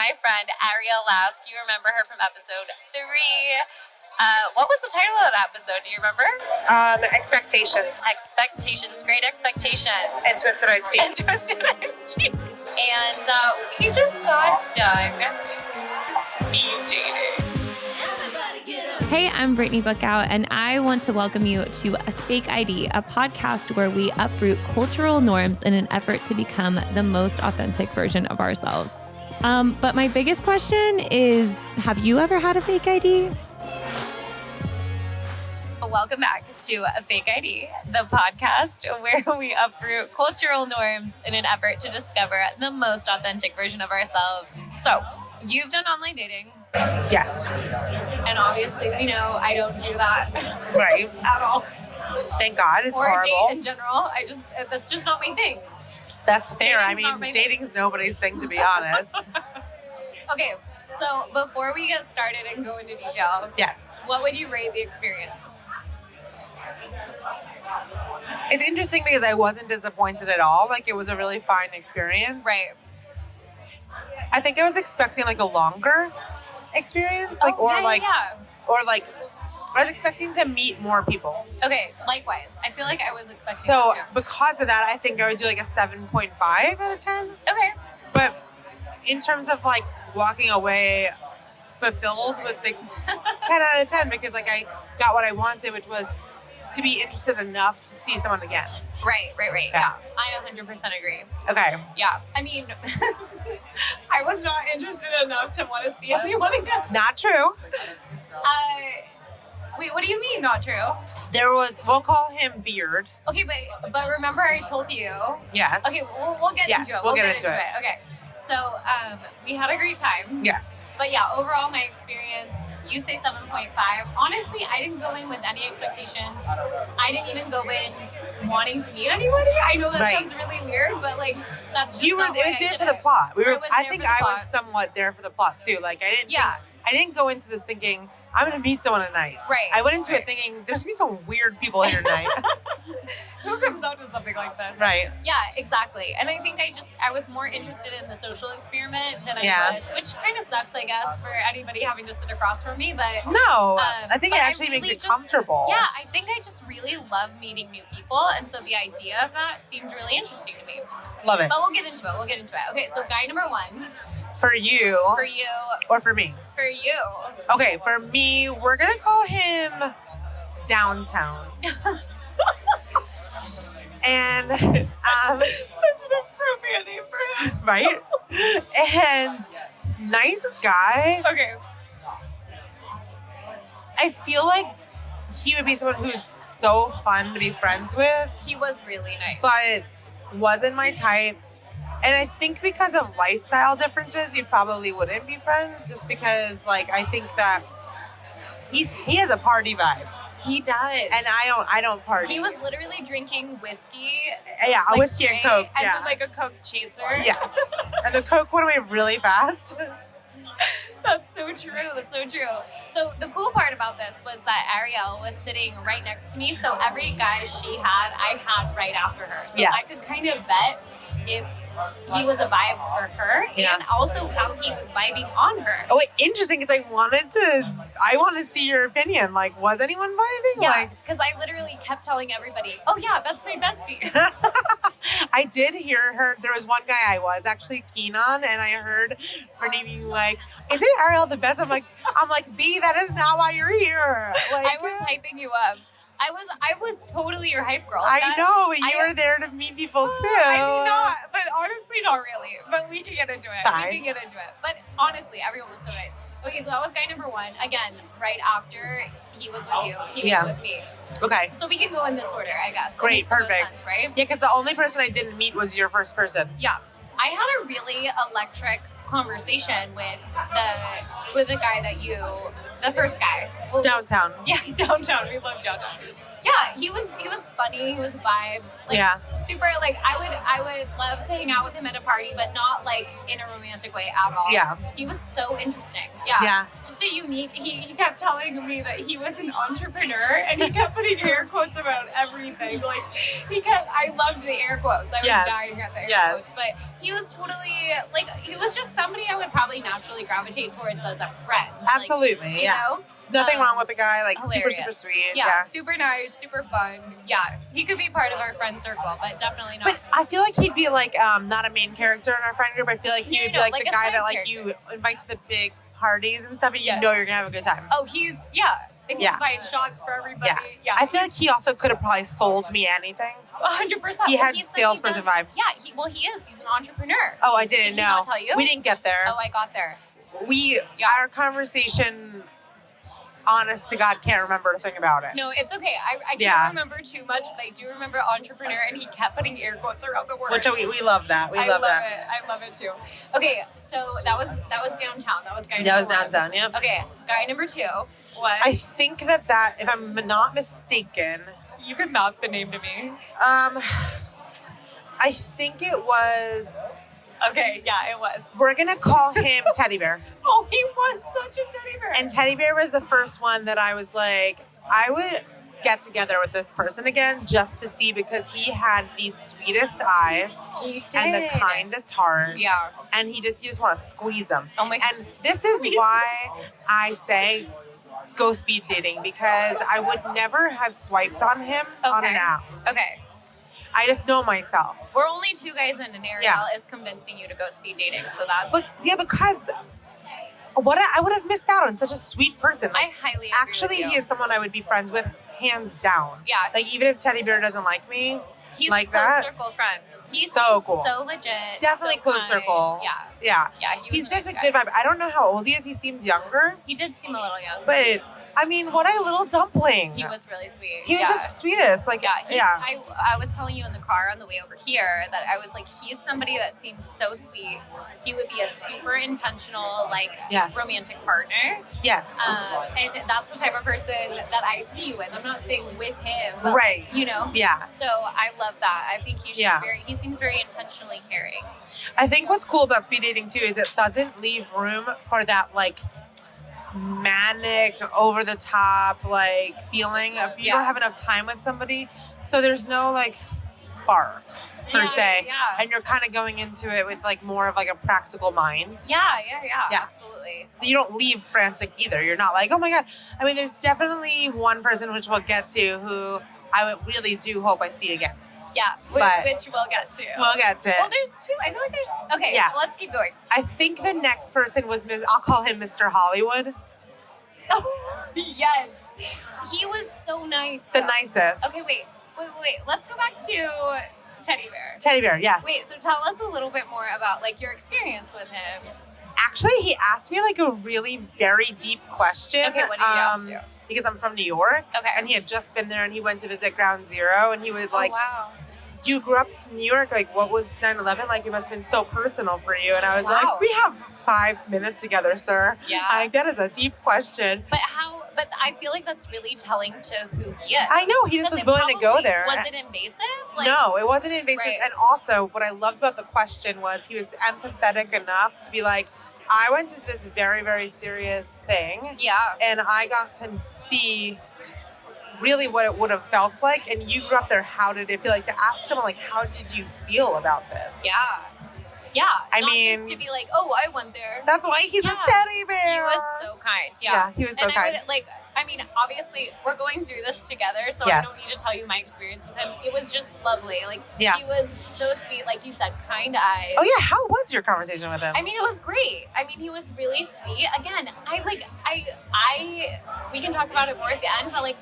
my friend, Ariel Lask. You remember her from episode 3. What was the title of that episode? Do you remember? Expectations. Expectations. Great Expectation. And Twisted Iced Tea. And Twisted Iced Tea. And we just got done dating. Hey, I'm Brittany Bookout, and I want to welcome you to A Fake ID, a podcast where we uproot cultural norms in an effort to become the most authentic version of ourselves. But my biggest question is, have you ever had a fake ID? Welcome back to A Fake ID, the podcast where we uproot cultural norms in an effort to discover the most authentic version of ourselves. So, you've done online dating. Yes. And obviously, we know I don't do that. Right. At all. Thank God. It's or horrible. Date in general. That's just not my thing. That's fair. Dating's Dating's nobody's thing, to be honest. Okay, so before we get started and go into detail, Yes. What would you rate the experience? It's interesting because I wasn't disappointed at all. Like, it was a really fine experience. Right. I think I was expecting like a longer experience. Yeah. Or like I was expecting to meet more people. Okay, likewise. I feel like I was expecting So that too. because of that, I think I would do like a 7.5 out of 10. Okay. But in terms of like walking away fulfilled with like 10 out of 10, because like I got what I wanted, which was to be interested enough to see someone again. Right. Yeah. I 100% agree. Okay. Yeah. I mean, I was not interested enough to want to see anyone again. Not true. Wait, what do you mean not true? We'll call him Beard. Okay, but remember I told you. Yes. Okay, we'll get into it. We'll get into it. Okay. So, we had a great time. Yes. But yeah, overall, my experience, you say 7.5. Honestly, I didn't go in with any expectations. I didn't even go in wanting to meet anybody. I know that sounds really weird, but like, that's just It was there for the plot. I think I was somewhat there for the plot too. Like, I didn't go into this thinking, I'm going to meet someone tonight. Right. I went into it thinking, there's going to be some weird people here tonight. Who comes out to something like this? Right. Yeah, exactly. And I think I was more interested in the social experiment than I was, which kind of sucks, I guess, for anybody having to sit across from me. But no, I think it actually makes it comfortable. Yeah, I think I just really love meeting new people. And so the idea of that seemed really interesting to me. Love it. But we'll get into it. Okay, so guy number 1. For you. For you. Or for me. For you. Okay, for me, we're going to call him Downtown. And such an appropriate name for him. Right? And nice guy. Okay. I feel like he would be someone who's so fun to be friends with. He was really nice. But wasn't my type. And I think because of lifestyle differences, we probably wouldn't be friends, just because, like, I think that he has a party vibe. He does. And I don't party. He was literally drinking whiskey. Yeah, a whiskey and Coke. And yeah. then like a Coke chaser. Yes. And the Coke went away really fast. That's so true. So the cool part about this was that Ariel was sitting right next to me. So every guy she had, I had right after her. So I could kind of bet if he was a vibe for her and also how he was vibing on her. Oh, interesting, because I want to see your opinion. Like, was anyone vibing? Yeah, because I literally kept telling everybody, oh yeah, that's my bestie. I did hear her. There was one guy I was actually keen on, and I heard Brittany being like, "Isn't Ariel the best?" I'm like, B, that is not why you're here. Like, I was hyping you up. I was totally your hype girl. I know, but you were there to meet people too. I mean, not, but honestly, not really. But we can get into it. Fine. But honestly, everyone was so nice. Okay, so that was guy number 1. Again, right after he was with you, he was with me. Okay. So we can go in this order, I guess. Great, perfect. Sense, right? Yeah, because the only person I didn't meet was your first person. Yeah. I had a really electric conversation with the guy that you The first guy. Well, Downtown. Yeah, downtown. We love downtown. Yeah, he was funny. He was vibes. Like, super. Like I would love to hang out with him at a party, but not like in a romantic way at all. Yeah. He was so interesting. Yeah. Yeah. Just a unique. He kept telling me that he was an entrepreneur, and he kept putting air quotes about everything. Like I loved the air quotes. I was dying at the air quotes, but he was totally like he was just somebody I would probably naturally gravitate towards as a friend. Absolutely. Like, you know? Nothing wrong with the guy. Like hilarious. super sweet. Yeah, super nice, super fun. Yeah, he could be part of our friend circle, but definitely not. But I feel like he'd be like not a main character in our friend group. I feel like he would be like the guy that like you invite to the big parties and stuff, and you know you're gonna have a good time. Oh, he's and he's buying shots for everybody. Yeah. I feel like he also could have probably sold me anything. 100%. He had salesperson vibe. Yeah, he is. He's an entrepreneur. Oh, I didn't know. Did he not tell you? We didn't get there. Oh, I got there. Our conversation, honest to God, can't remember a thing about it. No, it's okay. I can't remember too much, but I do remember entrepreneur, and he kept putting air quotes around the word. Which we love that. I love it. I love it too. Okay, so that was downtown. That was guy number one. Downtown, yeah. Okay, guy number 2 was... I think that, if I'm not mistaken... You could mouth the name to me. I think it was... Okay, yeah, it was. We're going to call him Teddy Bear. Oh, he was such a teddy bear. And Teddy Bear was the first one that I was like, I would get together with this person again just to see, because he had the sweetest eyes. He did. And the kindest heart. Yeah. And you just want to squeeze him. Oh my God. And this is why I say go speed dating, because I would never have swiped on him on an app. Okay. I just know myself. We're only 2 guys in, and Ariel is convincing you to go speed dating, so that's... But because I would have missed out on such a sweet person. Like, I highly agree actually, with you. he is someone I would be friends with, hands down. Yeah. Like, even if Teddy Bear doesn't like me, he's like a close that. circle friend. He's so cool. So legit. Definitely so close kind. circle. Yeah. Yeah. Yeah, He's just a good vibe. I don't know how old he is. He seems younger. He did seem a little young. But... I mean, what a little dumpling. He was really sweet. He was just the sweetest. Like, I was telling you in the car on the way over here that I was like, he's somebody that seems so sweet. He would be a super intentional, like, romantic partner. Yes. And that's the type of person that I see you with. I'm not saying with him, but right. Like, you know? Yeah. So I love that. I think he's just he seems very intentionally caring. I think what's cool about speed dating too is it doesn't leave room for that, like, manic, over the top, like, feeling of you don't have enough time with somebody, so there's no like spark per se, and you're kind of going into it with like more of like a practical mind. Yeah, Absolutely. So you don't leave frantic either. You're not like, oh my God. I mean, there's definitely one person which we'll get to who I really do hope I see again. Yeah, which we'll get to. We'll get to. Well, there's 2. I know there's... Okay, well, let's keep going. I think the next person was... I'll call him Mr. Hollywood. Oh, yes. He was so nice. The nicest. Okay, wait. Let's go back to Teddy Bear. Teddy Bear, yes. Wait, so tell us a little bit more about, like, your experience with him. Actually, he asked me, like, a really very deep question. Okay, what did he ask you? Because I'm from New York. Okay. And he had just been there, and he went to visit Ground Zero, and he would, like... Oh, wow. You grew up in New York, like, what was 9/11 like? It must have been so personal for you. And I was like, we have 5 minutes together, sir. Yeah. Like, that is a deep question. But I feel like that's really telling to who he is. I know, he just was willing to go there. Was it invasive? Like, no, it wasn't invasive. Right. And also, what I loved about the question was he was empathetic enough to be like, I went to this very, very serious thing. Yeah. And I got to see really what it would have felt like. And you grew up there. How did it feel like? To ask someone, like, how did you feel about this? Yeah. Yeah. I mean, just to be like, oh, I went there. That's why he's a teddy bear. He was so kind. Yeah, he was so kind. I mean, obviously, we're going through this together, so I don't need to tell you my experience with him. It was just lovely. Like, he was so sweet, like you said, kind eyes. Oh, yeah. How was your conversation with him? I mean, it was great. I mean, he was really sweet. Again, we can talk about it more at the end, but, like,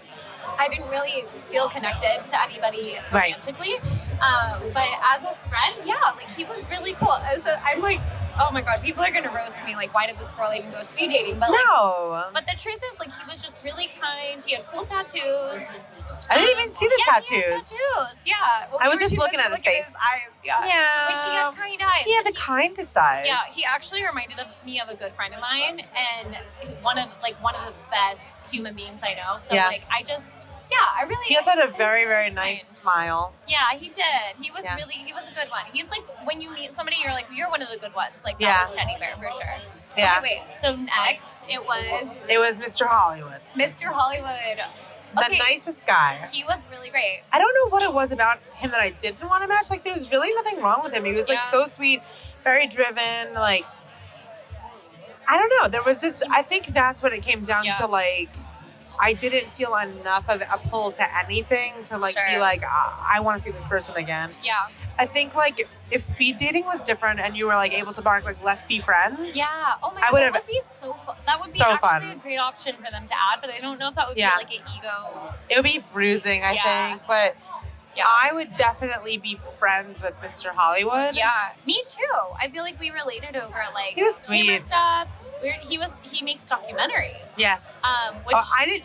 I didn't really feel connected to anybody romantically. But as a friend, like, he was really cool. I'm like, oh my God, people are going to roast me. Like, why did this girl even go speed dating? But but the truth is, like, he was just really kind. He had cool tattoos. I didn't even see the tattoos. He had tattoos, yeah. Well, I was just looking at his face. His eyes, yeah. Yeah. Which he had kind eyes. He had the kindest eyes. Yeah, he actually reminded me of a good friend of mine, and one of the best human beings I know. So like, I really. He also had a very, very nice smile. Yeah, he did. He was he was a good one. He's like, when you meet somebody, you're like, you're one of the good ones. Like, that was Teddy Bear for sure. Yeah. Okay, wait. So next, it was Mr. Hollywood. Mr. Hollywood. The nicest guy. He was really great. I don't know what it was about him that I didn't want to match. Like, there was really nothing wrong with him. He was like so sweet, very driven. Like, I don't know. There was just, I think that's what it came down to. Like, I didn't feel enough of a pull to anything to like be like, I want to see this person again. Yeah. I think like if speed dating was different and you were like able to bark like, let's be friends. Yeah. Oh my God. That would be so fun. That would be actually a great option for them to add, but I don't know if that would be like an ego. It would be bruising, I think, but I would definitely be friends with Mr. Hollywood. Yeah. Me too. I feel like we related over like he was sweet stuff. He makes documentaries. Yes. Which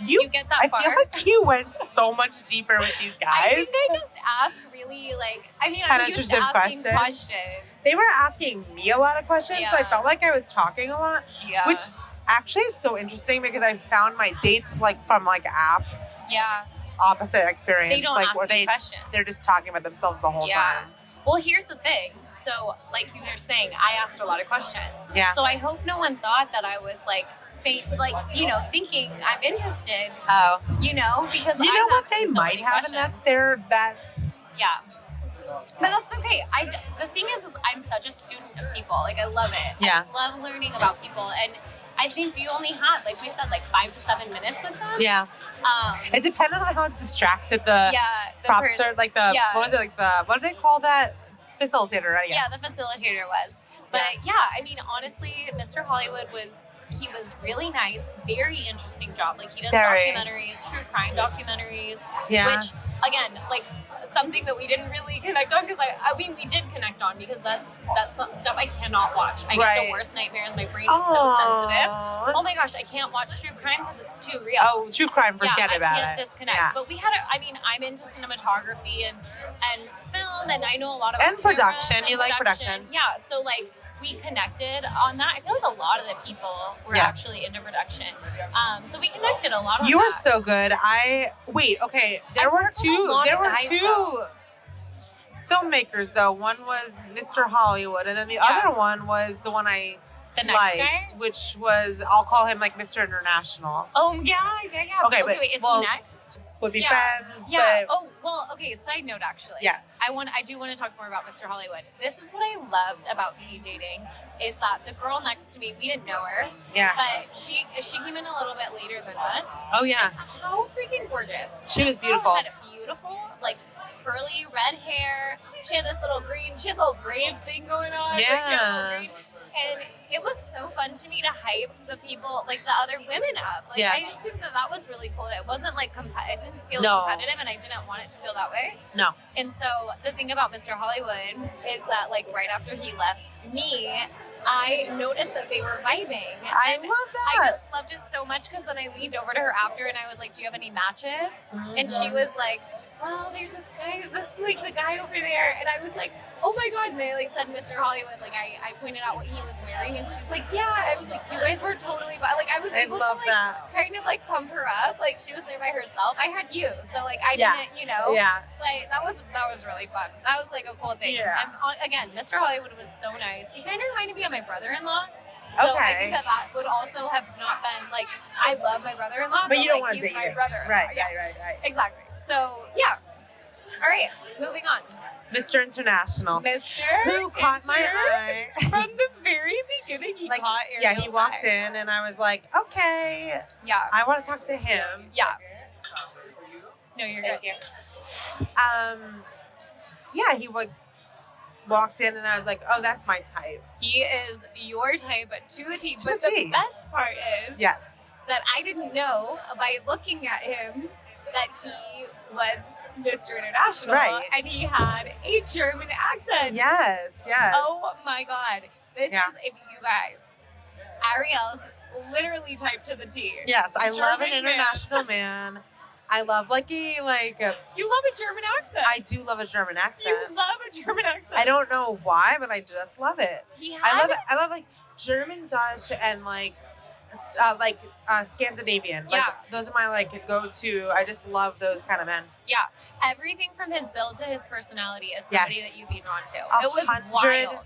you get that far? I feel like you went so much deeper with these guys. I think they just ask really like, I mean, I'm used to asking questions. They were asking me a lot of questions, so I felt like I was talking a lot. Yeah. Which actually is so interesting because I found my dates like from like apps. Yeah. Opposite experience. They don't ask you questions. They're just talking about themselves the whole time. Well, here's the thing. So, like you were saying, I asked a lot of questions. Yeah. So I hope no one thought that I was like, thinking I'm interested. Oh. Because you know what they might have, and that's. Yeah. But that's okay. The thing is I'm such a student of people. Like, I love it. Yeah. I love learning about people, and I think you only had, like we said, like 5 to 7 minutes with them. Yeah. It depended on how distracted the propter, like the what was it, like the, what do they call that? Facilitator, I guess. Yeah, the facilitator was. But I mean, honestly, Mr. Hollywood was really nice. Very interesting job. Like, he does documentaries, true crime documentaries. Yeah. Which, again, like, something that we didn't really connect on, because I mean, we did connect on, because that's stuff I cannot watch. I get the worst nightmares. My brain is so sensitive. Oh my gosh, I can't watch true crime because it's too real. Oh, true crime, forget about it. I can't disconnect. Yeah. But we had I'm into cinematography and film, and I know a lot about and production. You like production. Yeah, so like, we connected on that. I feel like a lot of the people were actually into production. So we connected a lot on You were so good. Okay. There were two filmmakers though. One was Mr. Hollywood, and then the other one was the one I liked, which was, I'll call him like Mr. International. Oh yeah. Okay, wait, is he next? Would be friends. Yeah. But okay. Side note, actually. Yes. I do want to talk more about Mr. Hollywood. This is what I loved about speed dating, is that the girl next to me, we didn't know her. Yeah. But she came in a little bit later than us. Oh yeah. And how freaking gorgeous. She was beautiful. Girl had beautiful, like, curly red hair. She had this little braid thing going on. Yeah. Like, she had a little braid. And it was so fun to me to hype the people, like the other women up. Like, I just think that was really cool. It wasn't like, it didn't feel competitive, and I didn't want it to feel that way. No. And so the thing about Mr. Hollywood is that, like, right after he left me, I noticed that they were vibing. I love that. I just loved it so much, because then I leaned over to her after and I was like, do you have any matches? Mm-hmm. And she was like, well, there's this guy, that's like the guy over there. And I was like, oh my God. And I like said Mr. Hollywood, like I pointed out what he was wearing, and she's like, yeah. I was like, you guys were totally, like, I was able to like kind of like pump her up. Like, she was there by herself. I had you. So like, I didn't, Yeah. Like, that was really fun. That was like a cool thing. Yeah. And again, Mr. Hollywood was so nice. He kind of reminded me of my brother-in-law. So I think that would also have not been, like, I love my brother-in-law, but you don't like, want to date my brother. Right. Exactly. So, yeah. All right, moving on. Mr. International. Who caught my eye. From the very beginning, he caught Ariel's he walked in, and I was like, okay. Yeah. I want to talk to him. Yeah. No, you're good. Yeah, he walked in, and I was like, oh, that's my type. He is your type, but to the T. But the best part is that I didn't know by looking at him that he was Mr. International, and he had a German accent. Yes. Oh my God. This is, if you guys, Ariel's literally typed to the T. Yes, I love an German international man. I love You love a German accent. I do love a German accent. You love a German accent. I don't know why, but I just love it. I love like German, Dutch, and like Scandinavian. Yeah. Like those are my like go-to. I just love those kind of men. Yeah. Everything from his build to his personality is somebody that you'd be drawn to. It was 100%. wild.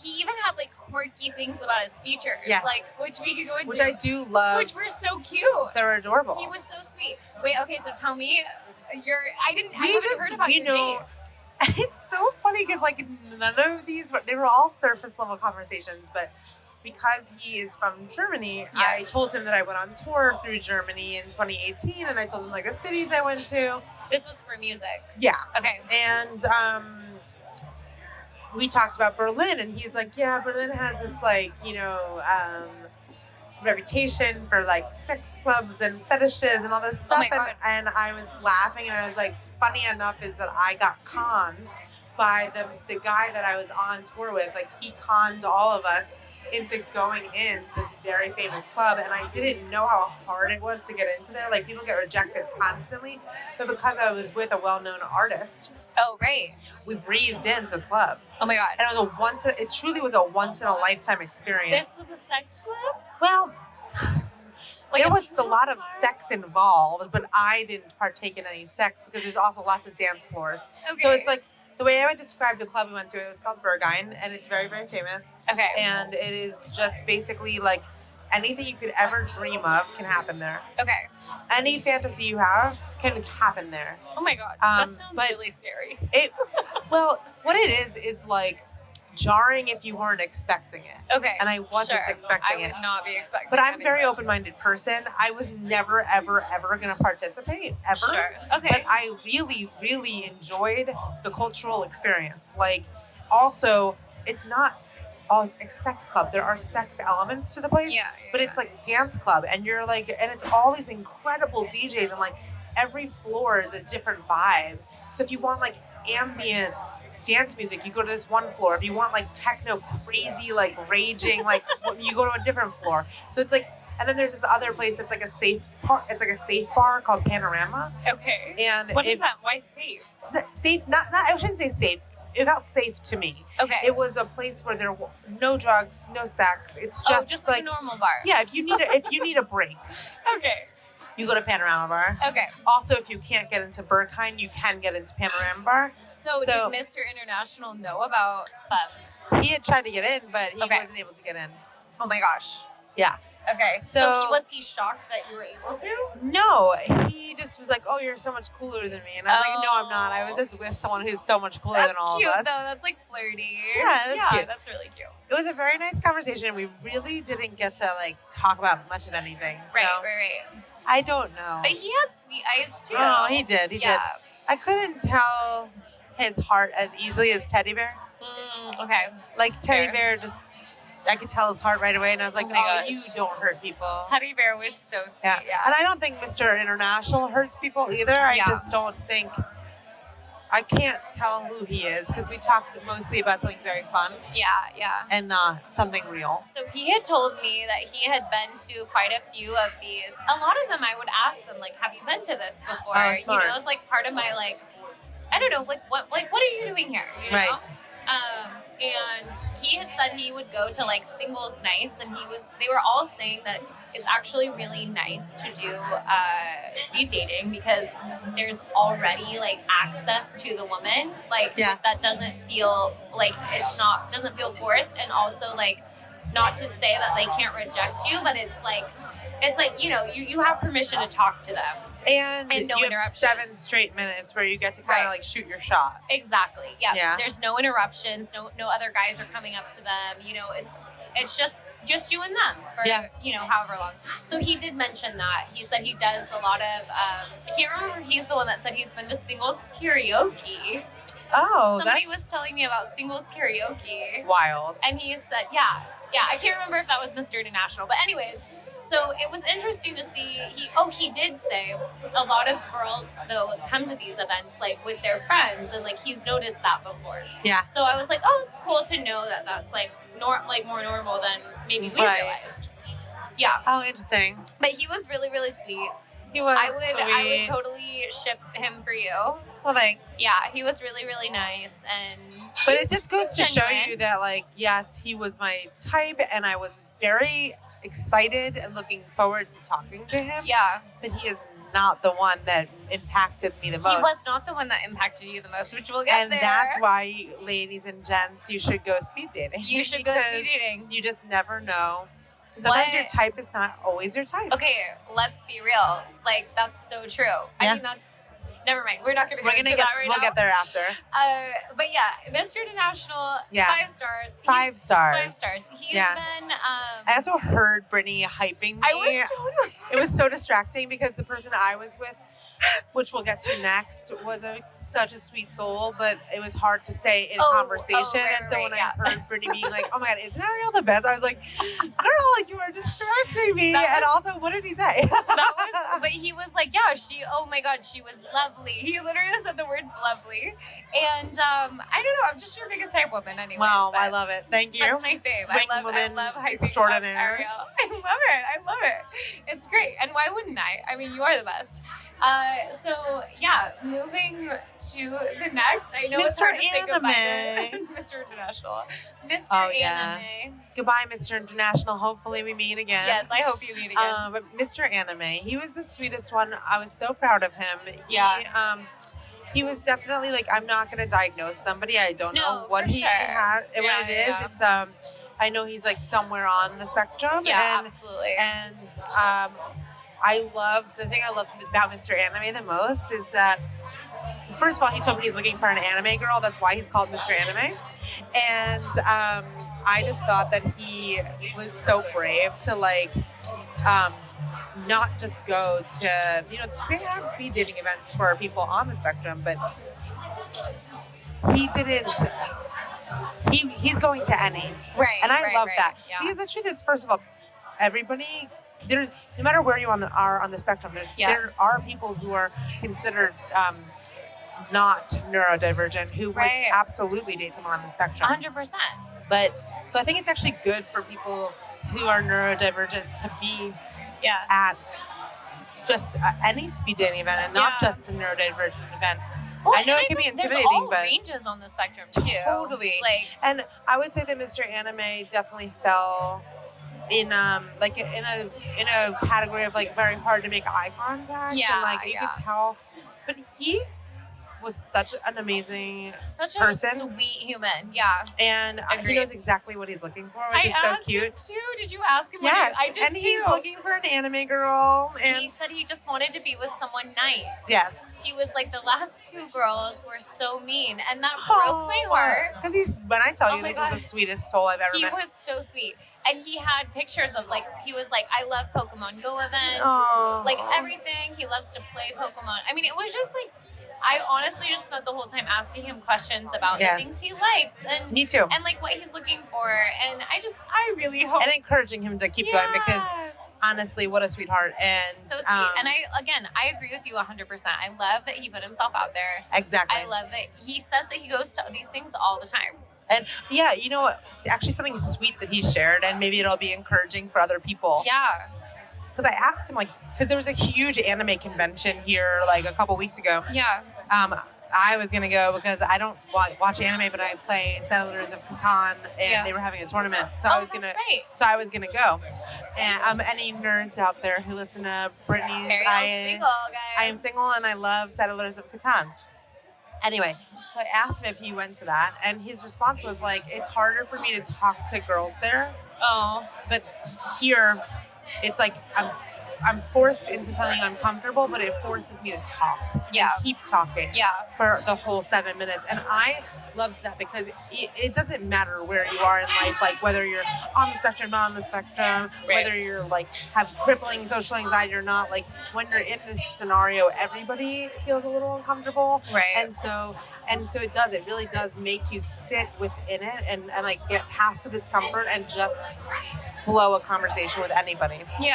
He even had like quirky things about his features. Yes. Like, which we could go into. Which I do love. Which were so cute. They're adorable. He was so sweet. Wait, okay, so tell me I haven't heard about your date. It's so funny because like none of these they were all surface level conversations, but because he is from Germany, I told him that I went on tour through Germany in 2018, and I told him like the cities I went to. This was for music. Yeah. Okay. And we talked about Berlin, and he's like, yeah, Berlin has this like, reputation for like sex clubs and fetishes and all this stuff. And I was laughing, and I was like, funny enough is that I got conned by the guy that I was on tour with. Like, he conned all of us into going into this very famous club, and I didn't know how hard it was to get into there. Like, people get rejected constantly, but because I was with a well-known artist, we breezed into the club. Oh my god! And it truly was a once in a lifetime experience. This was a sex club? Well, there was a lot of sex involved, but I didn't partake in any sex because there's also lots of dance floors. Okay. So it's like, the way I would describe the club we went to, it was called Berghain, and it's very, very famous. Okay. And it is just basically like anything you could ever dream of can happen there. Okay. Any fantasy you have can happen there. Oh my god, that sounds really scary. Well, what it is like jarring if you weren't expecting it. Okay. And I wasn't expecting it. I would not be expecting it. But I'm a very open-minded person. I was never, ever, ever going to participate, ever. Sure. Okay. But I really, really enjoyed the cultural experience. Like, also, it's not a sex club. There are sex elements to the place. But it's like dance club. And you're like, and it's all these incredible DJs. And like, every floor is a different vibe. So if you want like ambient dance music, you go to this one floor. If you want like techno crazy, like raging, like you go to a different floor. So it's like, and then there's this other place that's like a safe bar. It's like a safe bar called Panorama. Okay. And what is that? Why safe? Safe, not. I shouldn't say safe. It felt safe to me. Okay. It was a place where there were no drugs, no sex. It's just like a normal bar. Yeah. If you need a break. Okay. You go to Panorama Bar. Okay. Also, if you can't get into Berghain, you can get into Panorama Bar. So did Mr. International know about them? He had tried to get in, but he wasn't able to get in. Oh my gosh. Yeah. Okay. So was he shocked that you were able to? No. He just was like, oh, you're so much cooler than me. And I was like, no, I'm not. I was just with someone who's so much cooler than all of us. That's cute, though. That's like flirty. Yeah, cute. That's really cute. It was a very nice conversation. We really didn't get to like talk about much of anything. Right. I don't know. But he had sweet eyes too. Oh, he did. He did. I couldn't tell his heart as easily as Teddy Bear. Okay. Like Teddy Bear, just I could tell his heart right away, and I was like, "Oh, you don't hurt people." Teddy Bear was so sweet. Yeah. And I don't think Mr. International hurts people either. I just don't think. I can't tell who he is because we talked mostly about something very fun. Yeah. And not something real. So he had told me that he had been to quite a few of these. A lot of them I would ask them, like, have you been to this before? Oh, smart. You know, it's like part of my, like, I don't know, like, what are you doing here? You know? Right. And he had said he would go to like singles nights, and they were all saying that it's actually really nice to do speed dating because there's already like access to the woman, like that doesn't feel like doesn't feel forced, and also like not to say that they can't reject you, but it's like you have permission to talk to them. And no you have 7 straight minutes where you get to kind of like shoot your shot. Exactly. Yeah. There's no interruptions. No other guys are coming up to them. You know, it's just you and them for however long. So he did mention that. He said he does a lot of. I can't remember. He's the one that said he's been to singles karaoke. Oh, somebody was telling me about singles karaoke. Wild. And he said, yeah. I can't remember if that was Mr. International, but anyways. So it was interesting to see, he did say a lot of girls, though, come to these events, like, with their friends, and, like, he's noticed that before. Yeah. So I was like, oh, it's cool to know that that's, like, more normal than maybe we realized. Yeah. Oh, interesting. But he was really, really sweet. He was I would totally ship him for you. Well, thanks. Yeah, he was really, really nice, but it just goes to show you that, like, yes, he was my type, and I was very excited and looking forward to talking to him. Yeah. But he is not the one that impacted me the most. He was not the one that impacted you the most, which we'll get there. And that's why, ladies and gents, you should go speed dating. You should go speed dating. You just never know. Sometimes your type is not always your type. Okay, let's be real. Like, that's so true. Yeah. I mean, never mind. We're not going to get into that right now. We'll get there after. But yeah, Mr. International, 5 stars. 5 stars. 5 stars. He's been... I also heard Brittany hyping me. I was totally... It was so distracting because the person I was with, which we'll get to next, was such a sweet soul, but it was hard to stay in conversation. Right, and so when I heard Brittany being like, oh my God, isn't Ariel the best? I was like, girl, like, you are distracting me. And also, what did he say? But he was like, yeah, oh my God, she was lovely. He literally said the words lovely. And I don't know, I'm just your biggest type woman anyways. Wow, I love it. Thank you. That's my fave. I love hyping extraordinaire. Ariel. I love it. It's great. And why wouldn't I? I mean, you are the best. So yeah, moving to the next. I know it's hard to say goodbye to Mr. International. Mr. Anime. Goodbye, Mr. International. Hopefully we meet again. Yes, I hope you meet again. But Mr. Anime, he was the sweetest one. I was so proud of him. He was definitely like, I'm not going to diagnose somebody. I don't know what he has, what it is. Yeah. It's I know he's like somewhere on the spectrum. Yeah, absolutely. And the thing I love about Mr. Anime the most is that, first of all, he told me he's looking for an anime girl. That's why he's called Mr. Anime. And I just thought that he was so brave to like, not just go to, they have speed dating events for people on the spectrum, but he didn't. He's going to any. Right. And I love that. Yeah. Because the truth is, first of all, everybody, no matter where you are on the spectrum, there are people who are considered not neurodivergent who would absolutely date someone on the spectrum. 100%. But so I think it's actually good for people who are neurodivergent to be at just any speed dating event and not just a neurodivergent event. Well, I know it can be intimidating, there's all but ranges on the spectrum too. Totally. And I would say that Mr. Anime definitely fell in a category of like very hard to make eye contact. Yeah, and like you could tell, but he was such an amazing person. Sweet human. Yeah. And he knows exactly what he's looking for, which is so cute. Him too. Did you ask him? Yes, I did and too. He's looking for an anime girl. And he said he just wanted to be with someone nice. Yes. He was like, the last 2 girls were so mean, and that broke my heart. Because this was the sweetest soul I've ever met. He was so sweet. And he had pictures of he was like, I love Pokemon Go events. Aww. Like everything. He loves to play Pokemon. I mean, it was just like, I honestly just spent the whole time asking him questions about the things he likes. And me too. And like what he's looking for. And I really hope. And encouraging him to keep going because honestly, what a sweetheart. And so sweet. And I agree with you 100%. I love that he put himself out there. Exactly. I love that he says that he goes to these things all the time. And yeah, actually something sweet that he shared, and maybe it'll be encouraging for other people. Yeah. Because I asked him, because there was a huge anime convention here, a couple weeks ago. Yeah. I was going to go because I don't watch anime, but I play Settlers of Catan, and they were having a tournament. So I was going to go. And any nerds out there who listen to Brittany, single, guys. I am single, and I love Settlers of Catan. Anyway, so I asked him if he went to that, and his response was it's harder for me to talk to girls there. Oh. But here, it's I'm forced into something uncomfortable, but it forces me to talk. Yeah. And keep talking. Yeah. For the whole 7 minutes. And I loved that because it doesn't matter where you are in life, whether you're on the spectrum, not on the spectrum, whether you're have crippling social anxiety or not, when you're in this scenario, everybody feels a little uncomfortable. Right. And so it really does make you sit within it and get past the discomfort and just flow a conversation with anybody. Yeah.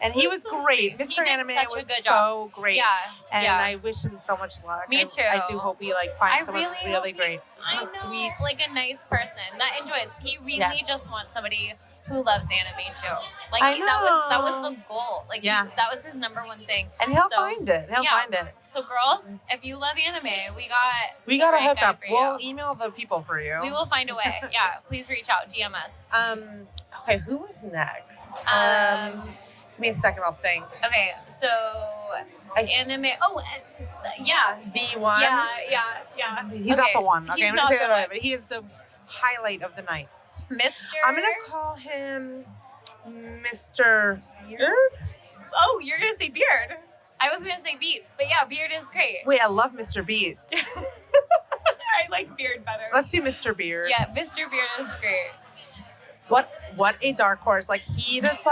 And he was so great. Mr. Anime was so great. Yeah. And I wish him so much luck. Me too. I do hope he finds someone really great. Someone sweet. Like a nice person that enjoys. He really just wants somebody who loves anime too. Like that was the goal. Like that was his number one thing. And he'll find it. He'll find it. So girls, if you love anime, we got to hook up. We'll email the people for you. We will find a way. Yeah, please reach out, DM us. Okay, who was next? Give me a second, I'll think. Okay, so anime. Oh, yeah. The one? Yeah. He's not the one. Okay, I'm going to say that right, but he is the highlight of the night. I'm going to call him Mr. Beard. Oh, you're going to say Beard. I was going to say Beats, but yeah, Beard is great. Wait, I love Mr. Beats. I like Beard better. Let's do Mr. Beard. Yeah, Mr. Beard is great. What a dark horse. He just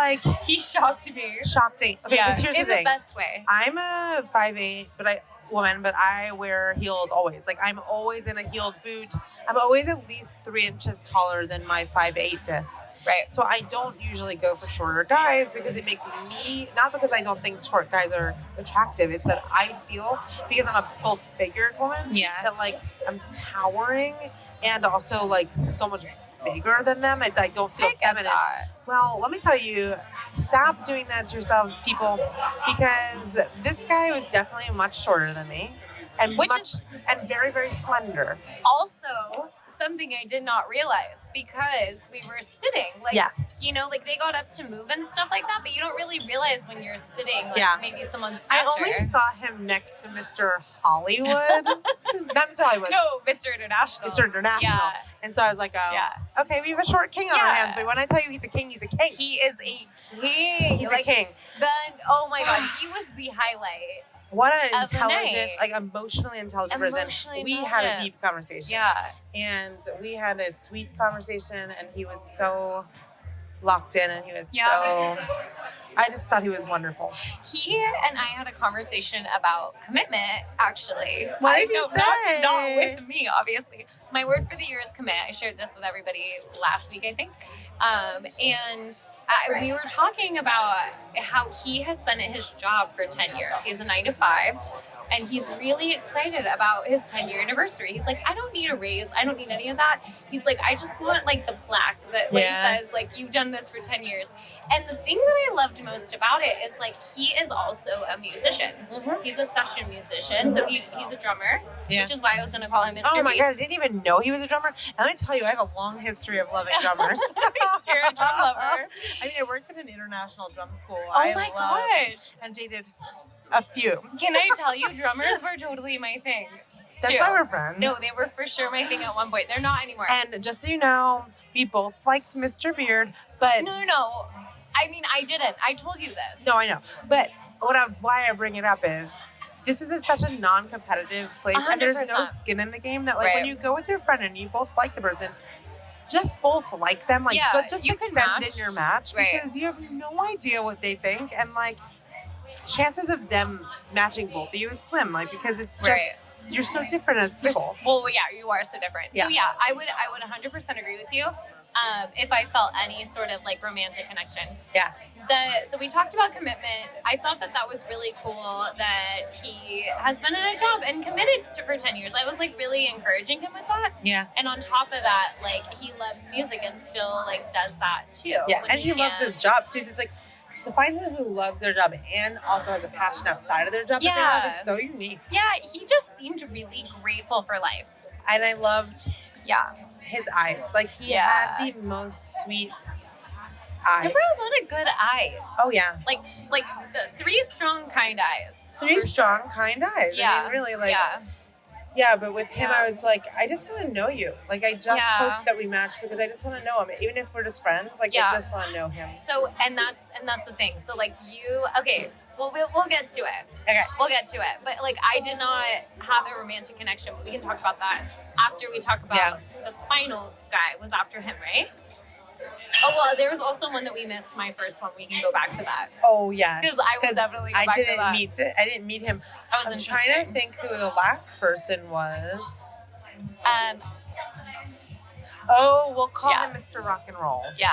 he shocked me. Okay, because here's the thing. In the best way. I'm a 5'8", woman, but I wear heels always. I'm always in a heeled boot. I'm always at least 3 inches taller than my 5'8"ness. Right. So I don't usually go for shorter guys because it makes me, not because I don't think short guys are attractive, it's that I feel, because I'm a full-figured woman, that I'm towering and also so much bigger than them. I don't feel feminine. Well, let me tell you, stop doing that to yourselves, people, because this guy was definitely much shorter than me and and very, very slender. Also, something I did not realize because we were sitting, they got up to move and stuff like that, but you don't really realize when you're sitting, maybe someone's stature. I only saw him next to Mr. Hollywood. Not Mr. Hollywood. No, Mr. International. Mr. International. Yeah. And so I was like, okay, we have a short king on our hands, but when I tell you he's a king, he's a king. He is a king. He's a king. Oh my God, he was the highlight. What an intelligent, emotionally intelligent person. We had a deep conversation. Yeah. And we had a sweet conversation, and he was so locked in, and he was so... I just thought he was wonderful. He and I had a conversation about commitment, actually. What did you say? Not with me, obviously. My word for the year is commit. I shared this with everybody last week, I think. We were talking about how he has been at his job for 10 years. He has a 9-to-5. And he's really excited about his 10-year anniversary. He's like, I don't need a raise. I don't need any of that. He's like, I just want the plaque that says you've done this for 10 years. And the thing that I loved most about it is he is also a musician. Mm-hmm. He's a session musician. So he's a drummer, which is why I was going to call him Mr. Oh my God, I didn't even know he was a drummer. And let me tell you, I have a long history of loving drummers. You're a drum lover. I worked at an international drum school. Oh my gosh. And dated a few. Can I tell you, drummers were totally my thing. That's why we're friends. No, they were for sure my thing at one point. They're not anymore. And just so you know, we both liked Mr. Beard, but... No. I didn't. I told you this. No, I know. But why I bring it up is, this is such a non-competitive place, 100%. And there's no skin in the game that, when you go with your friend and you both like the person, just both like them, just accept in your match, because you have no idea what they think, and chances of them matching both of you is slim, because it's just you're so different as people. Well, yeah, you are so different. Yeah. So yeah, I would 100% agree with you. If I felt any sort of romantic connection. Yeah. So we talked about commitment. I thought that was really cool that he has been in a job and committed for 10 years. I was really encouraging him with that. Yeah. And on top of that, he loves music and still does that too. Yeah, and he loves his job too. So it's to find someone who loves their job and also has a passion outside of their job that they love is so unique. Yeah, he just seemed really grateful for life. And I loved his eyes. He had the most sweet eyes. There were a lot of good eyes. Oh, yeah. The 3 strong, kind eyes. 3 strong, kind eyes. Yeah. Really, Yeah, but with him, I was I just want to know you. I just hope that we match because I just want to know him. Even if we're just friends, I just want to know him. So, and that's the thing. So, okay, well, we'll get to it. Okay. We'll get to it. But, I did not have a romantic connection. But we can talk about that after we talk about the final guy was after him, right? Oh, well, there was also one that we missed, my first one. We can go back to that. Oh, yeah. Because I will definitely go back to that. I didn't meet him. That was I'm trying to think who the last person was. Oh, we'll call Yeah. him Mr. Rock and Roll. Yeah.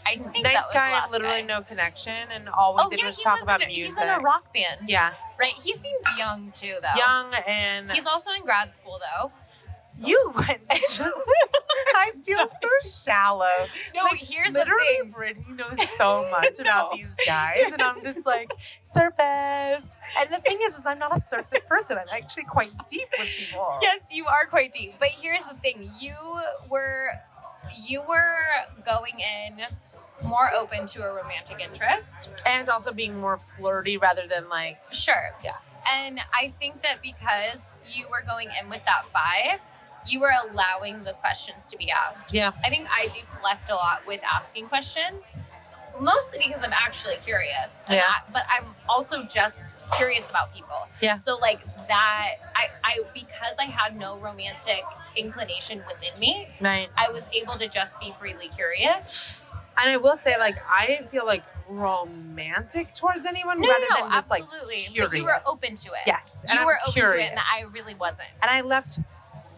I think Nice that was guy, the last literally guy. no connection, and all we did was talk about music. He's in a rock band. Yeah. Right? He seemed young too, though. Young and... He's also in grad school, though. You went so... I feel so shallow. No, here's the literally, thing. Brittany knows so much about these guys, and I'm just like, surface. And the thing is I'm not a surface person. I'm actually quite deep with people. Yes, you are quite deep. But here's the thing. You were going in more open to a romantic interest. And also being more flirty rather than like... Sure. Yeah. And I think that because you were going in with that vibe, you were allowing the questions to be asked. Yeah. I think I deflect a lot with asking questions, mostly because I'm actually curious. And but I'm also just curious about people. Yeah. So like that, I because I had no romantic inclination within me, Right. I was able to just be freely curious. And I will say, like, I didn't feel like romantic towards anyone rather than just absolutely. like curious. But you were open to it. Yes. And You I'm were open curious. to it, and I really wasn't. And I left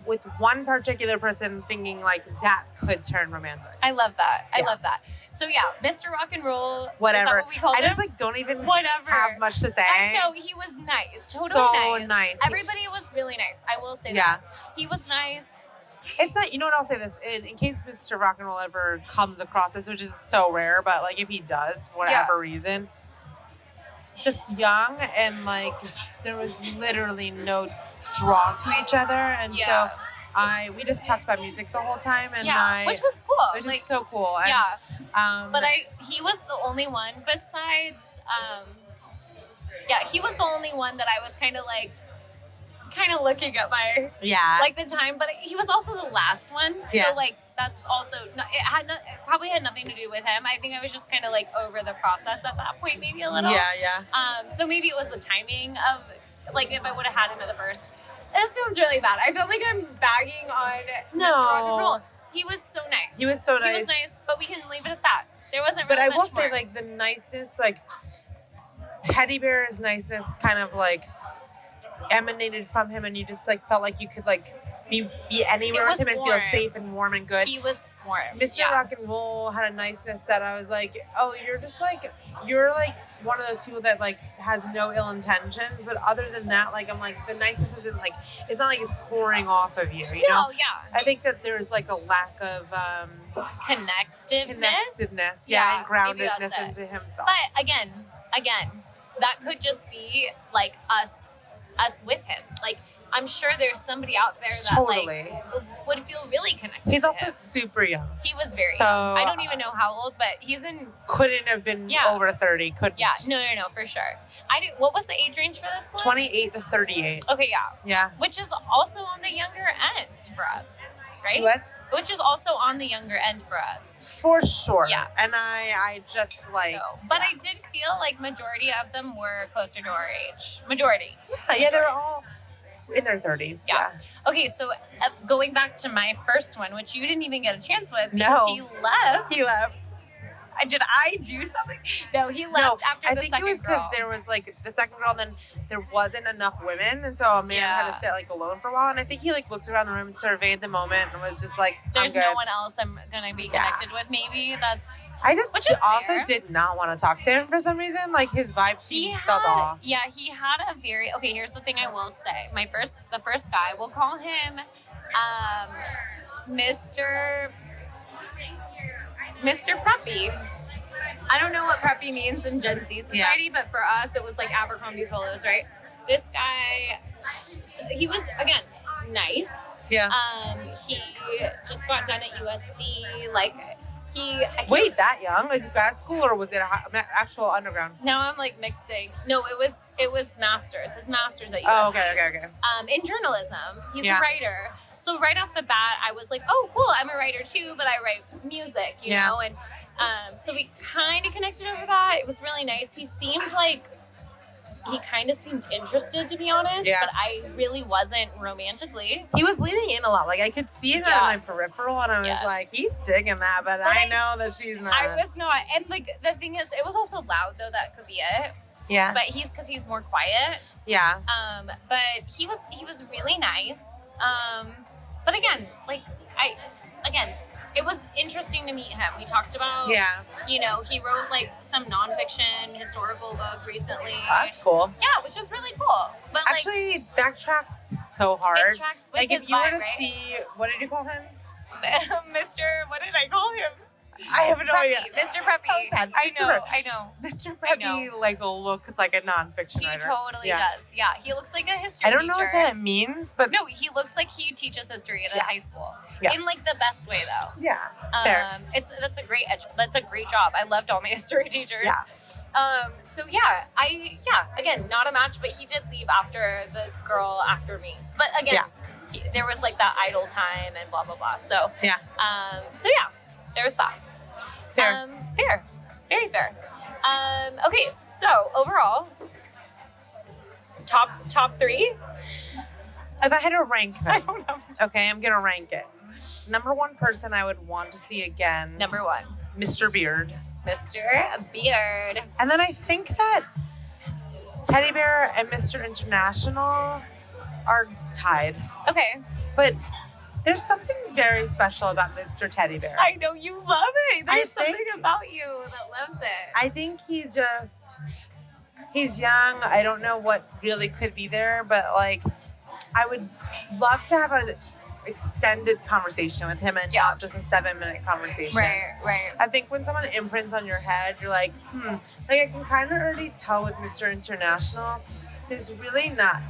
with one particular person thinking like that could turn romantic. I love that. I Yeah. love that. So yeah, Mr. Rock and Roll. Whatever. Is that what we called I just him? like don't even Whatever. have much to say. I know, he was nice. Totally So nice. nice. Everybody was really nice. I will say Yeah. that. He was nice. It's not, you know what, I'll say this, in case Mr. Rock and Roll ever comes across this, which is so rare, but like if he does, for whatever reason, just young and like there was literally no draw to each other, and so we just talked about music the whole time, and which was cool. which Like, is so cool. And, yeah. But he was the only one besides, he was the only one that I was kind of looking at my, like the time, but he was also the last one. Yeah. So like, that's also, it probably had nothing to do with him. I think I was just kind of like over the process at that point, maybe a little. Yeah. So maybe it was the timing of, like, if I would have had him at the first. This sounds really bad. I feel like I'm bagging on Mr. Rock and Roll. He was so nice. He was so nice. He was nice, but we can leave it at that. There wasn't But really I will much more. say, like, the niceness, like, Teddy Bear's niceness kind of, like, emanated from him, and you just, like, felt like you could, like, be anywhere with him and feel safe and warm and good. He was warm. Mr. Rock and Roll had a niceness that I was like, oh, you're one of those people that, like, has no ill intentions, but other than that, like, I'm like, the niceness isn't, like, it's not like it's pouring off of you, you know? Yeah. I think that there's, like, a lack of connectiveness. and maybe groundedness that's it. into himself. But again, that could just be like us with him. Like, I'm sure there's somebody out there that like would feel really connected. He's to also him. super young. He was very So, young. I don't even know how old, but he's in. Couldn't have been over 30. Couldn't. Yeah, no, for sure. What was the age range for this one? 28 to 38. Okay, yeah. Yeah. Which is also on the younger end for us, right? What? Which is also on the younger end for us. For sure. Yeah. And I just like. But I did feel like majority of them were closer to our age. Majority. Yeah, they were all in their 30s. Yeah. Okay, so going back to my first one, which you didn't even get a chance with because No. he left. He left. Did I do something? No, he left after the second girl. I think it was because there was like the second girl, and then there wasn't enough women, and so a man had to sit like alone for a while. And I think he like looked around the room, surveyed the moment, and was just like, "There's I'm good. no one else I'm gonna be connected with." Maybe that's. I just which is also fair. did not want to talk to him for some reason. Like his vibe felt off. Yeah, he had a very okay. Here's the thing I will say. The first guy, we'll call him, Mr. Preppy. I don't know what preppy means in Gen Z society, but for us, it was like Abercrombie pillows, right? This guy, he was, again, nice. Yeah. He just got done at USC. Like, Wait, that young? Is it grad school or was it actual underground? Now I'm like mixing. No, it was masters. His masters at USC. Oh, okay. In journalism. He's a writer. So right off the bat, I was like, oh, cool, I'm a writer too, but I write music, you know? And so we kind of connected over that. It was really nice. He kind of seemed interested, to be honest, but I really wasn't romantically. He was leaning in a lot. Like, I could see him out of my peripheral, and I was like, he's digging that, but I know that she's not. I was not. And, like, the thing is, it was also loud, though. That could be it. Yeah. But because he's more quiet. Yeah. But he was really nice. But again, like, it was interesting to meet him. We talked about, you know, he wrote like some nonfiction historical book recently. That's cool. Yeah, which was really cool. But actually, that tracks so hard. It tracks with like his if you were vibe, to right? see, what did you call him? Mr. What did I call him? I have no idea. Mr. Preppy. I know. Mr. Preppy like looks like a nonfiction writer. He totally does. Yeah, he looks like a history teacher. I don't know what that means, but no, he looks like he teaches history at a high school. Yeah. In like the best way, though. Yeah. Fair. That's a great job. I loved all my history teachers. Yeah. So again, not a match, but he did leave after the girl after me. But again, there was like that idle time and blah blah blah. So there was that. Fair. Fair. Very fair. Okay, so overall, top 3. If I had to rank them, I don't know. okay, I'm gonna rank it. Number 1 person I would want to see again. Number 1, Mr. Beard. Mr. Beard. And then I think that Teddy Bear and Mr. International are tied. Okay. But there's something very special about Mr. Teddy Bear. I know you love it. There's something about you that loves it. I think he's young. I don't know what really could be there, but like I would love to have an extended conversation with him and not just a 7-minute conversation. Right. I think when someone imprints on your head, you're like, like I can kind of already tell with Mr. International, there's really not.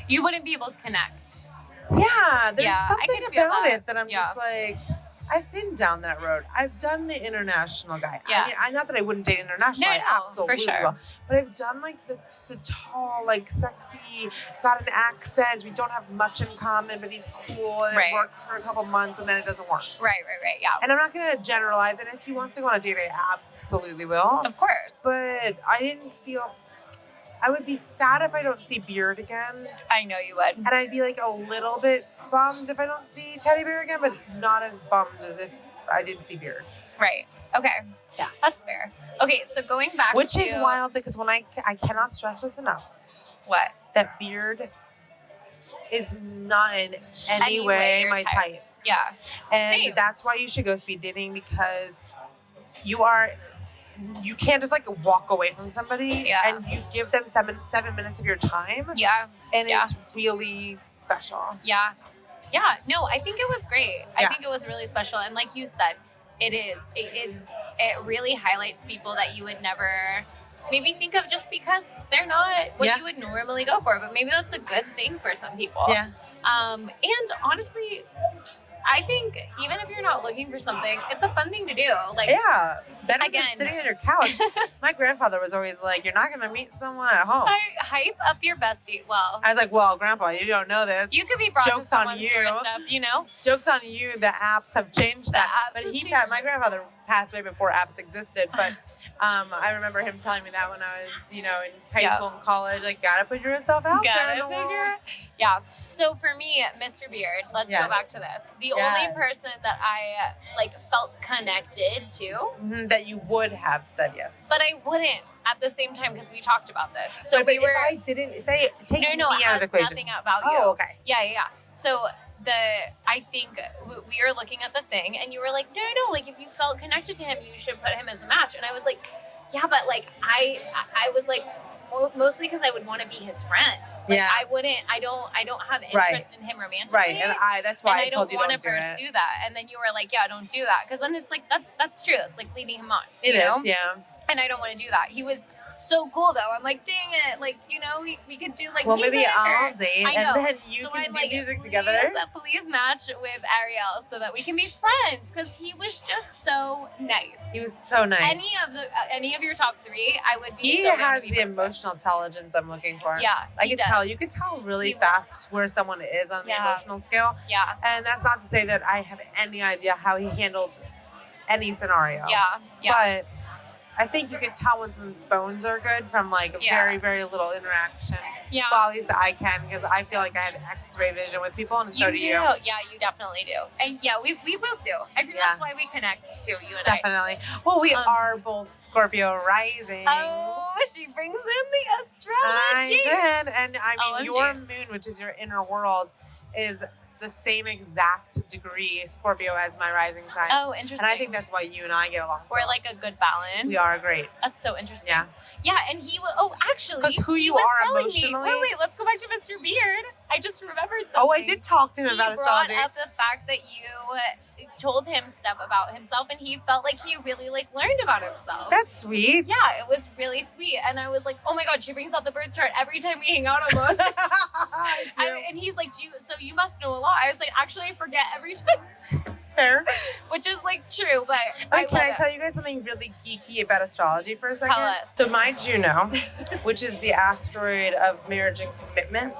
You wouldn't be able to connect. Yeah, there's something about it that I'm just like, I've been down that road. I've done the international guy. Yeah. I mean, not that I wouldn't date international. I absolutely for sure. will. But I've done like the tall, like sexy, got an accent. We don't have much in common, but he's cool and it works for a couple months and then it doesn't work. Right. Yeah. And I'm not going to generalize it. If he wants to go on a date, I absolutely will. Of course. But I didn't feel... I would be sad if I don't see Beard again. I know you would. And I'd be like a little bit bummed if I don't see Teddy Bear again, but not as bummed as if I didn't see Beard. Right. Okay. Yeah. That's fair. Okay, so going back Which is wild because when I cannot stress this enough. What? That Beard is not in any way my type. Yeah. And Same. that's why you should go speed dating because you can't just like walk away from somebody and you give them 7 minutes of your time. Yeah. And it's really special. Yeah. No, I think it was great. I think it was really special. And like you said, it really highlights people that you would never maybe think of just because they're not what you would normally go for. But maybe that's a good thing for some people. Yeah. And honestly, I think even if you're not looking for something, it's a fun thing to do. Like, better than sitting on your couch. My grandfather was always like, "You're not going to meet someone at home." Hype up your bestie. Well, I was like, "Well, Grandpa, you don't know this. You could be brought to someone's doorstep, you know. Jokes on you. The apps have changed that. But my grandfather passed away before apps existed. But I remember him telling me that when I was, in high school and college. Like, gotta put yourself out there in the world. Yeah. So for me, Mr. Beard, let's go back to this. The only person that I felt connected to, that you would have said yes, but I wouldn't at the same time because we talked about this. So but we were. If I didn't say take me no, out of the equation. Nothing about you. Oh, okay. Yeah. So I think we were looking at the thing, and you were like, no. Like if you felt connected to him, you should put him as a match. And I was like, yeah, but like I was like mostly because I would want to be his friend. Like, I don't have interest in him romantically. Right, and that's why I told you don't do it. And I don't want to pursue that. And then you were like, yeah, don't do that. Because then it's like, that's true. It's like leading him on. It is, yeah. And I don't want to do that. He was so cool though. I'm like, dang it. Like, we could do like music. Maybe I'll date and then you can do music together. Please match with Ariel so that we can be friends. Because he was just so nice. He was so nice. Any of your top 3, I would be He so has the emotional intelligence I'm looking for. Yeah, I can tell. You can tell really fast where someone is on the emotional scale. Yeah. And that's not to say that I have any idea how he handles any scenario. Yeah. But I think you can tell when someone's bones are good from very, very little interaction. Yeah. Well, at least I can because I feel like I have X-ray vision with people, and so do you. Yeah, you definitely do. And yeah, we both do. I think that's why we connect too, you and I. Definitely. Well, we are both Scorpio rising. Oh, she brings in the astrology. I did. And I mean, your moon, which is your inner world, is the same exact degree Scorpio as my rising sign. Oh, interesting. And I think that's why you and I get along so We're like a good balance. We are great. That's so interesting. Yeah. Yeah, and actually. Because who you was are telling emotionally. Me, wait, let's go back to Mr. Beard. I just remembered something. Oh, I did talk to him about astrology. He brought up the fact that you told him stuff about himself, and he felt like he really learned about himself. That's sweet. Yeah, it was really sweet. And I was like, oh my God, she brings out the birth chart every time we hang out almost. And he's like, so you must know a lot. I was like, actually, I forget every time. Fair. Which is true, but can I tell you guys something really geeky about astrology for a second? Tell us. So my Juno, which is the asteroid of marriage and commitment,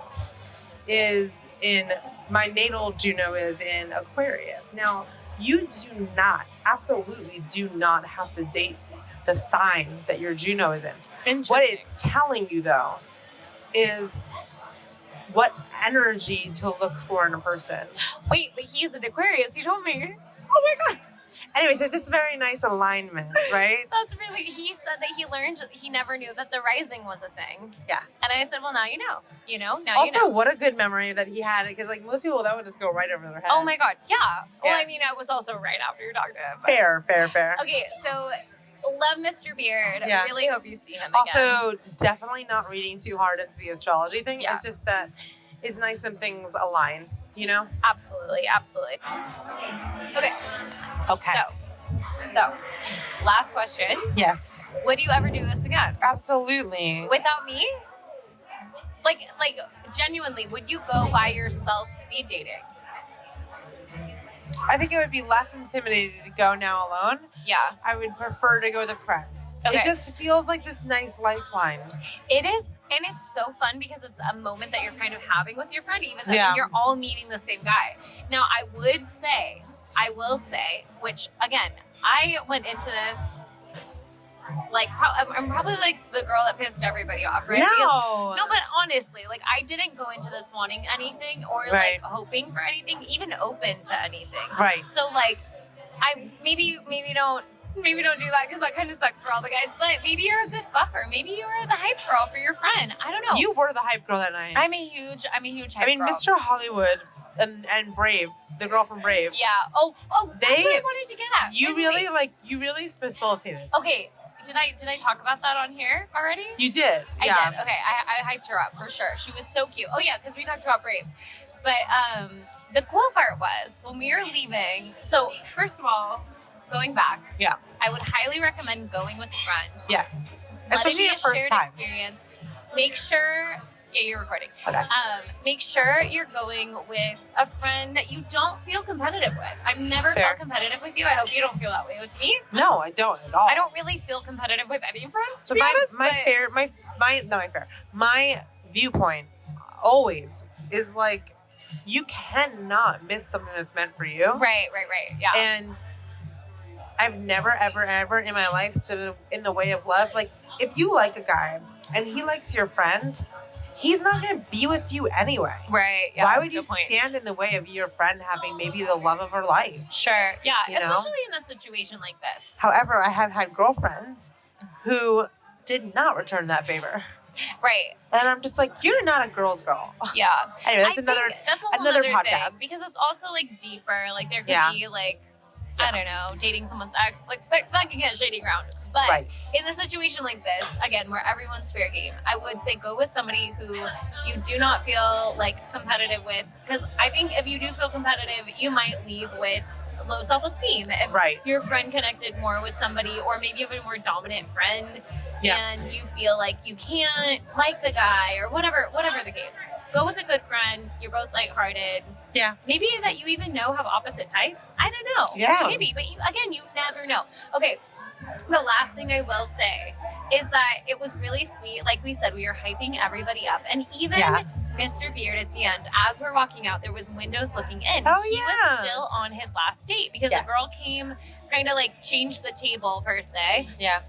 is in, my natal Juno is in Aquarius. Now, you do not, absolutely do not have to date the sign that your Juno is in. Interesting. What it's telling you, though, is what energy to look for in a person. Wait, but he's an Aquarius. You told me. Oh my God. Anyways, it's just a very nice alignment, right? That's really, he said that he never knew that the rising was a thing. Yes. And I said, well, now you know. Now also, you know. what a good memory that he had, because most people, that would just go right over their heads. Oh my God, yeah. Well, I mean, I was also right after you talked to him. But. Fair. Okay, so love Mr. Beard. Yeah. Really hope you see him also, again. definitely not reading too hard into the astrology thing. Yeah. It's just that it's nice when things align, you know? Absolutely. Okay. So, last question. Yes. Would you ever do this again? Absolutely. Without me? Like genuinely, would you go by yourself speed dating? I think it would be less intimidating to go now alone. Yeah. I would prefer to go with a friend. Okay. It just feels like this nice lifeline. It is, and it's so fun because it's a moment that you're kind of having with your friend, even though you're all meeting the same guy. Now, I will say, which again, I went into this I'm probably the girl that pissed everybody off, right? No, but honestly, I didn't go into this wanting anything or hoping for anything, even open to anything. Right. So I maybe don't do that because that kind of sucks for all the guys. But maybe you're a good buffer. Maybe you were the hype girl for your friend. I don't know. You were the hype girl that night. I'm a huge hype girl. Mr. Hollywood and Brave, the girl from Brave. Yeah. Oh, that's what I wanted to get at. You really facilitated. Okay. Did I talk about that on here already? You did. I did. Okay. I hyped her up for sure. She was so cute. Oh yeah, because we talked about Brave. But the cool part was when we were leaving. So first of all, going back, I would highly recommend going with a friend. Yes, especially your first time. Experience. Make sure. Yeah, you're recording. Okay. Make sure you're going with a friend that you don't feel competitive with. I've never felt competitive with you. I hope you don't feel that way with me. No, I don't at all. I don't really feel competitive with any friends, to be honest. My viewpoint always is you cannot miss something that's meant for you. Right. Yeah. And I've never, ever in my life stood in the way of love. If you like a guy and he likes your friend, he's not going to be with you anyway. Right. Yeah. Why would you stand in the way of your friend having maybe the love of her life? Sure. Yeah. You know? Especially in a situation like this. However, I have had girlfriends who did not return that favor. Right. And I'm just you're not a girl's girl. Yeah. Anyway, that's another podcast. Thing, because it's also deeper. There could be I don't know, dating someone's ex. That can get shady ground. But in a situation like this, again, where everyone's fair game, I would say go with somebody who you do not feel competitive with. Because I think if you do feel competitive, you might leave with low self-esteem. If your friend connected more with somebody, or maybe you have a more dominant friend, and you feel like you can't like the guy, or whatever the case. Go with a good friend. You're both lighthearted. Yeah. Maybe that you even have opposite types. I don't know. Yeah. Maybe, but you never know. Okay. The last thing I will say is that it was really sweet. Like we said, we were hyping everybody up. And even Mr. Beard at the end, as we're walking out, there was windows looking in. Oh, he was still on his last date because a girl came, kind of changed the table per se. Yeah.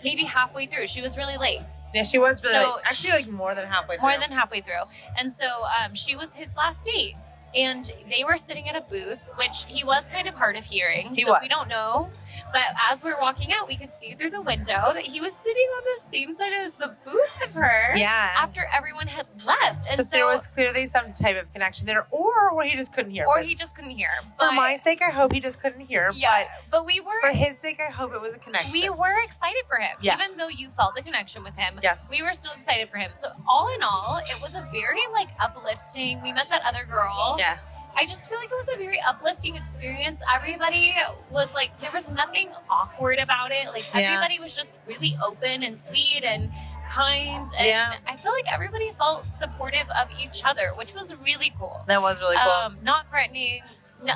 Maybe halfway through. She was really late. Yeah, she was really late. Actually, more than halfway through. More than halfway through. And so she was his last date. And they were sitting at a booth, which he was kind of hard of hearing. We don't know. But as we're walking out, we could see through the window that he was sitting on the same side as the booth of her. Yeah. After everyone had left. So there was clearly some type of connection there, or he just couldn't hear. Or he just couldn't hear. For my sake, I hope he just couldn't hear. Yeah, but we were. For his sake, I hope it was a connection. We were excited for him. Yes. Even though you felt the connection with him. Yes. We were still excited for him. So all in all, it was a very like uplifting. We met that other girl. Yeah. I just feel like it was a very uplifting experience. Everybody was like, there was nothing awkward about it. Like everybody was just really open and sweet and kind. And I feel like everybody felt supportive of each other, which was really cool. That was really cool. Not threatening. No,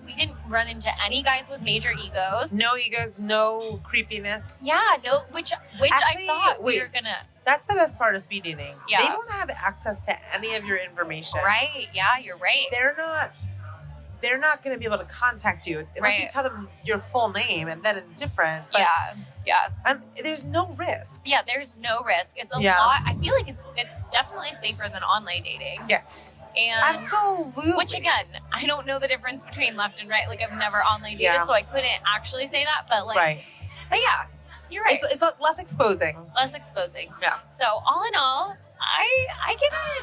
we didn't run into any guys with major egos. No egos, no creepiness. Yeah, no, which actually, I thought we were gonna. That's the best part of speed dating. Yeah. They don't have access to any of your information. Right. Yeah, you're right. They're not going to be able to contact you unless you tell them your full name, and then it's different. But, yeah. And there's no risk. Yeah, there's no risk. It's a lot. I feel like it's definitely safer than online dating. Yes. And absolutely. Which again, I don't know the difference between left and right. Like I've never online dated, so I couldn't actually say that. But like, but yeah, you're right. It's less exposing. Less exposing. Yeah. So all in all, I think I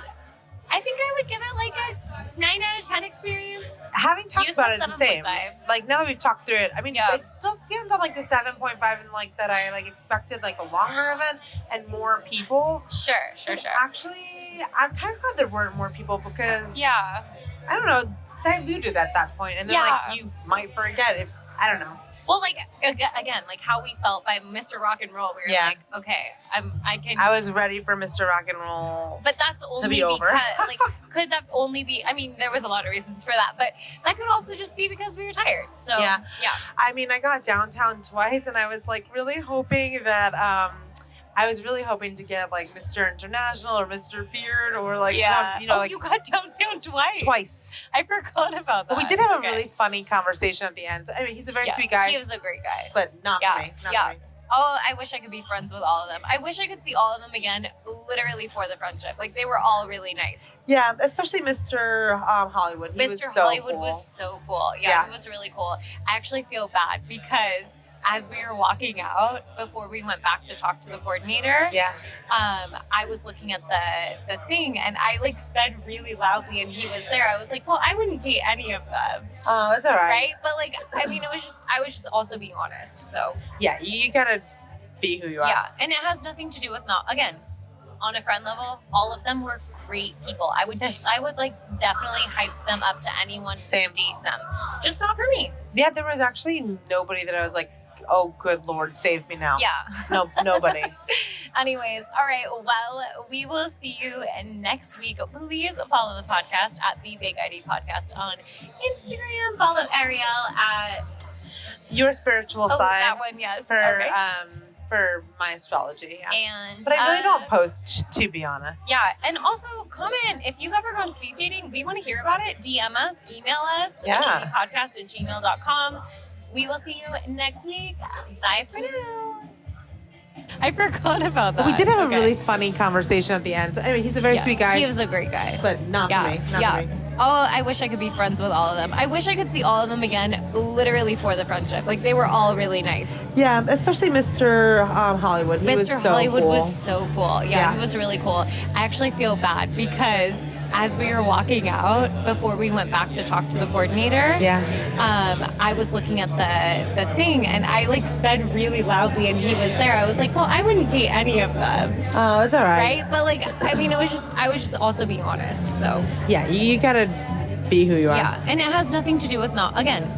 would give it like a 9 out of 10 experience. Having talked about it, the same. 7.5. Like now that we've talked through it, I mean, it just ends on like the 7.5, and like that I like expected like a longer event and more people. Sure. Actually, I'm kind of glad there weren't more people because I don't know, it's diluted at that point, and then like you might forget if I don't know. Well, like again, like how we felt by Mr. Rock and Roll, we were like, okay, I was ready for Mr. Rock and Roll, but that's only to be over. Because, like, could that only be? I mean, there was a lot of reasons for that, but that could also just be because we were tired. So yeah. I mean, I got downtown twice, and I was like really hoping that I was really hoping to get like Mr. International or Mr. Beard or like, you know, like you got downtown twice. I forgot about that. But we did have a really funny conversation at the end. I mean, he's a very sweet guy. He was a great guy. But not for me. Not for me. Oh, I wish I could be friends with all of them. I wish I could see all of them again, literally for the friendship. Like they were all really nice. Yeah, especially Mr. Hollywood. Mr. Hollywood was so cool. Yeah, he was really cool. I actually feel bad because as we were walking out before we went back to talk to the coordinator, I was looking at the thing and I like said really loudly, and he was there. I was like, well, I wouldn't date any of them. Oh, that's all right. Right? But like, I mean, I was just also being honest. So yeah, you gotta be who you are. Yeah, and it has nothing to do with again, on a friend level, all of them were great people. I would like definitely hype them up to anyone to date them. Just not for me. Yeah, there was actually nobody that I was like, oh, good Lord, save me now. Yeah. No, nobody. Anyways, all right. Well, we will see you next week. Please follow the podcast at The Fake ID Podcast on Instagram. Follow Ariel at Your Spiritual Side. That one, yes. For my astrology. Yeah. And but I really don't post, to be honest. Yeah. And also comment if you've ever gone speed dating. We want to hear about it. DM us, email us, podcast@gmail.com. We will see you next week. Bye for now. I forgot about that. But we did have a really funny conversation at the end. I mean, he's a very sweet guy. He was a great guy. But not for me. Not for me. Oh, I wish I could be friends with all of them. I wish I could see all of them again, literally for the friendship. Like, they were all really nice. Yeah, especially Mr. Hollywood. Mr. Hollywood was so cool. Yeah, he was really cool. I actually feel bad because as we were walking out before we went back to talk to the coordinator, I was looking at the thing and I like said really loudly, and he was there. I was like, well, I wouldn't date any of them. Oh, it's all right. Right? But like, I mean, I was just also being honest. So yeah, you gotta be who you are. Yeah, and it has nothing to do with again,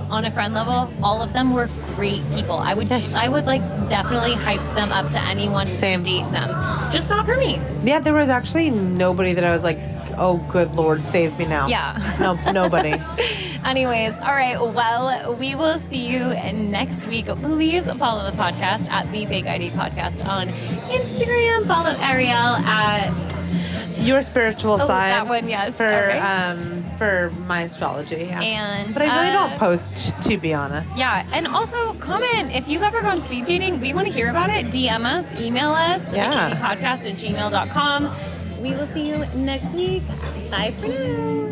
on a friend level, all of them were great people. I would like definitely hype them up to anyone to date them. Just not for me. Yeah, there was actually nobody that I was like, oh, good Lord, save me now. Yeah. No, nobody. Anyways, all right. Well, we will see you next week. Please follow the podcast at The Fake ID Podcast on Instagram. Follow Ariel at Your Spiritual Side. That one, yes. For my astrology. Yeah. But I really don't post, to be honest. Yeah. And also comment if you've ever gone speed dating. We want to hear about it. DM us, email us, podcast@gmail.com. We will see you next week. Bye for now.